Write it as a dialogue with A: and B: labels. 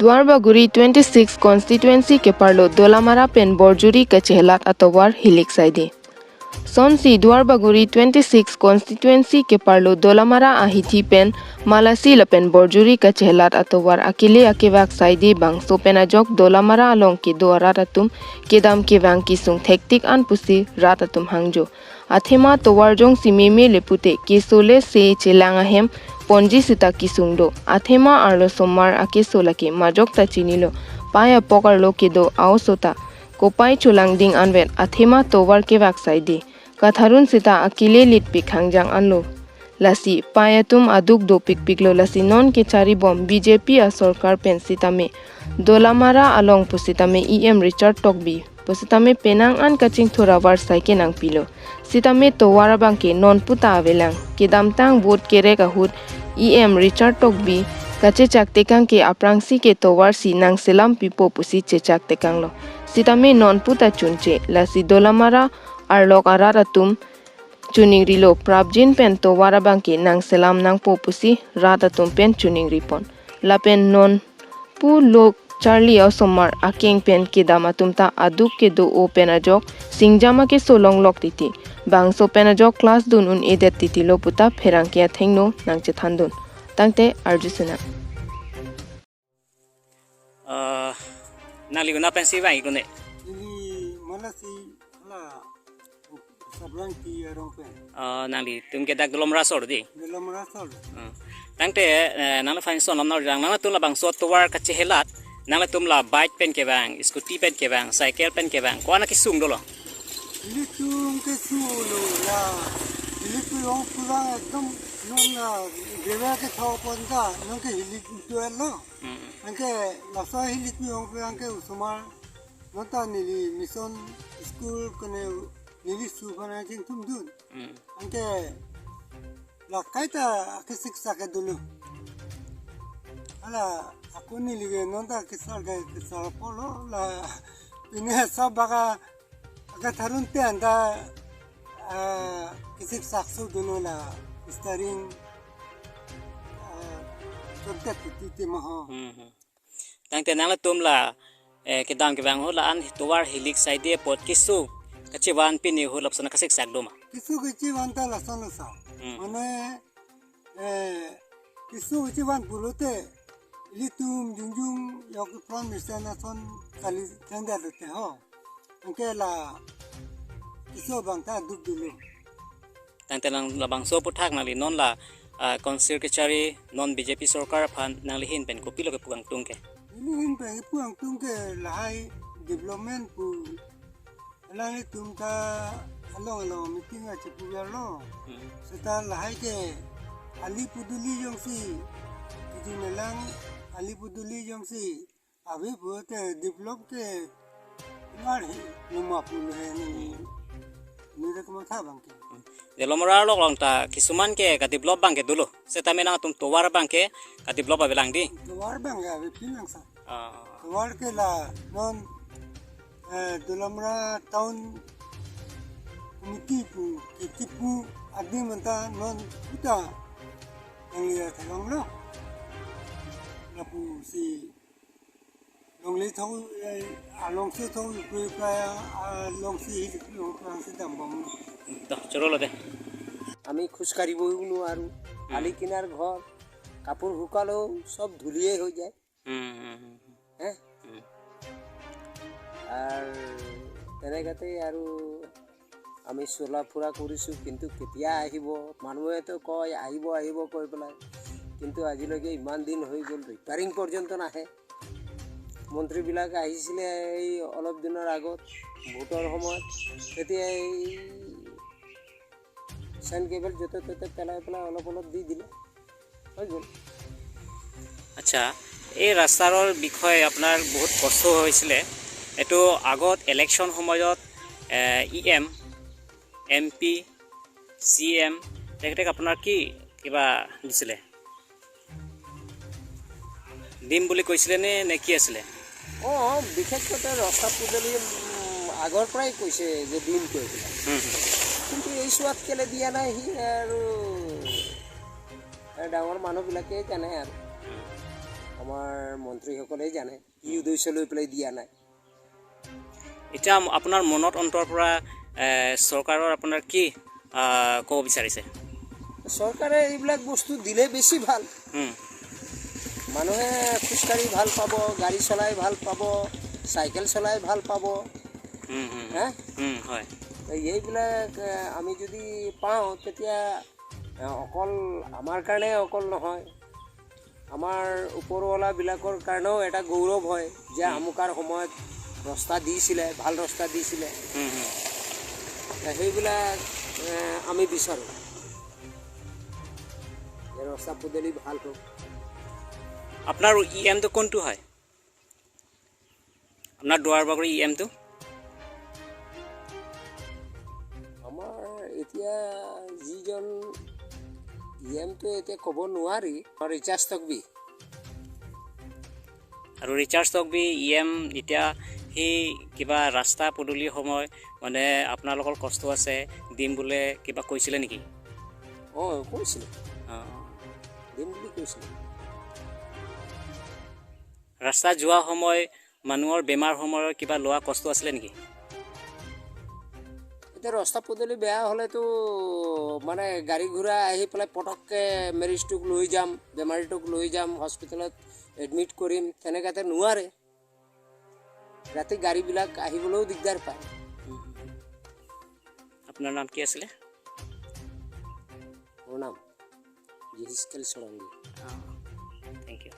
A: Duarbagori 26 Constituency keparlo Dolomara pen Borjuri kachehelat atovar hilik saide. Sonsi Duarbagori 26 Constituency keparlo Dolomara ahithi pen Malasi lapen Borjuri kachehelat atovar akele akevak saide bangso pen ajok Dolomara along kedo arat atum kedam kevang kesung thek an pusi rat atum hangjo. Athema Tovar jongsi lepute keso seche ahem ponji sita kisungdo athema arlo somar keso lake majok ta chinilo paya pokarlo kedo ausota kopai chulang anvet athema tovar kevak saide katharun sita akele lit pikhangjang anlo lasi payatum aduk do piklo lasi non ke chari bom BJP a sarkar pen sitame Dolomara along pusitame Em Richard Tokbi pusitame penang an kaching thorawar saike nang pilo sitame Tovar bangke non puta avelang kedam tang vote kere kahut Em Richard Tokbi kache chak tekang ke aprangsi ke Tovar si nang selam pipo pusi chechak tekang lo sitame non puta chunche lasi Dolomara arlok arat atum chuningri lo prabjin pen Tovar bangke nang selam nang po pusi rat atum pen chuningri pon lapen non pu lok Charlie somar akeng pen kedam atumta aduk kedo o pen ajok singjama ke solong lok titi bangso pen ajok class dun un edet titi lo puta pherang kia thengno nangche thandun tangte arjusena
B: nali guna pensi bang ikune
C: ini Malasi la sablang ki arong pen
B: nali tum ke dak Dolomara sor di
C: Dolomara sor
B: tangte nala fain son lamna jang nala tum la bangso Tovar kachehelat nala tum la bike pen kevang scooty pen kevang cycle pen kevang ko ana kesung dolo
C: ini tum ke sulo la ini tu yang pulang ekdom non la dewa ke thopon da non ke hilik duel lo angke lasa hilik yang pulang ke usumar nota nili mission school kene nili subana jing tum dun angke la kaita ke siksa ke dulu ala aku ni lige nonta kisar polo la ini sabaga aga tharun te anda kisik sakso dulu la staring contact titi maho
B: tangte nala tum la kedam kevang ho la an Tovar hilik saide pot keso kachewan pini ho lapsana kasik sakdoma
C: kisu kechiwan ta la sono sa mane kisu kechiwan pulute litum jungjung yok plan misana son kali tenda lete ho angke la iso bangta duk dulu
B: tangte nang la bangso puthak nali non la konsir kechari non BJP sarkar phan nangli hin pen kopi lo ke pugang tungke
C: ini hin pe puang tungke lahai development pu alani tumta along meeting a chipu lo seta lahai ke ali puduli jongsi kijinelang ali puduli jongsi abe bote develop ke ngari numa pulu he ni rekma tha bangke
B: Dolomara lok long ta kisuman ke ka develop bang ke dulu seta menang tum Tovar bang ke ka develop abelang di
C: Tovar bang ya be pilang sa Tovar ke la non Dolomara town committee pu ke tipu adi menta non puta yang lihat tolong lo lapu si long le thau along se thau pre long si long se dambam
B: to choro lo de
D: আমি খোজকাঢ়িব নোৱাৰো আলি কিনাৰ ঘৰ কাপোৰ শুকালেও সব ধুলিয়ে হৈ যায় আৰু তেনেকাতে আৰু আমি চলা ফুৰা কৰিছোঁ কিন্তু কেতিয়া আহিব মানুহেতো কয় আহিব কৈ পেলাই কিন্তু আজিলৈকে ইমান দিন হৈ গ'ল ৰিপেয়াৰিং পৰ্যন্ত নাহে মন্ত্ৰীবিলাক আহিছিলে এই অলপ দিনৰ আগত ভোটৰ সময়ত তেতিয়া এই চাইন কেবল য'তে ত'তে পেলাই অলপ দি দিলে হৈ গ'ল
B: আচ্ছা এই ৰাস্তাৰ বিষয়ে আপোনাৰ বহুত কষ্ট হৈছিলে এইটো আগত ইলেকশ্যন সময়ত EM MP CM তেখেতক আপোনাৰ কি কিবা দিছিলে দিম বুলি কৈছিলে নে কি আছিলে
D: বিশেষকৈ ৰাস্তা পদূলি আগৰ পৰাই কৈছে যে দিম কৈ পেলাই কিন্তু এই চোৱাত কেলে দিয়া নাই সি আৰু ডাঙৰ মানুহবিলাকে জানে আৰু আমাৰ মন্ত্ৰীসকলেই জানে কি উদ্দেশ্য লৈ পেলাই দিয়া নাই।
B: এতিয়া আপোনাৰ মনত অন্তৰ পৰা চৰকাৰৰ আপোনাৰ কি ক'ব বিচাৰিছে?
D: চৰকাৰে এইবিলাক বস্তু দিলে বেছি ভাল। মানুহে খোজকাঢ়ি ভাল পাব, গাড়ী চলাই ভাল পাব, চাইকেল চলাই ভাল পাব।
B: হয়,
D: এইবিলাক আমি যদি পাওঁ তেতিয়া অকল আমাৰ কাৰণে অকল নহয়, আমাৰ ওপৰৱালাবিলাকৰ কাৰণেও এটা গৌৰৱ হয় যে আমুকাৰ সময়ত ৰাস্তা দিছিলে, ভাল ৰাস্তা দিছিলে। সেইবিলাক আমি বিচাৰোঁ যে ৰাস্তা পদূলি ভাল হওক।
B: আপোনাৰ EMটো কোনটো হয়? আপোনাৰ দুৱাৰবাগৰি EMটো?
D: আমাৰ এতিয়া যিজন EMটো এতিয়া ক'ব নোৱাৰি, ৰিচাৰ্জ তকবি।
B: আৰু ৰিচাৰ্জ তকবি EM এতিয়া সেই কিবা ৰাস্তা পদূলিৰ সময় মানে আপোনালোকৰ কষ্ট আছে দিম বোলে কিবা কৈছিলে নেকি?
D: কৈছিলে, দিম বুলি কৈছিলে।
B: ৰাস্তা যোৱা সময় মানুহৰ বেমাৰ সময়ৰ কিবা লোৱা কষ্ট আছিলে নেকি?
D: এতিয়া ৰাস্তা পদূলি বেয়া হ'লেতো মানে গাড়ী ঘোঁৰা আহি পেলাই পটককৈ মেৰিজটোক লৈ যাম, বেমাৰীটোক লৈ যাম, হস্পিটেলত এডমিট কৰিম, তেনেকুৱাতে নোৱাৰে। ৰাতি গাড়ীবিলাক আহিবলৈও দিগদাৰ পায়।
B: আপোনাৰ নাম কি আছিলে?
D: মোৰ নাম কেছো।
B: Thank U.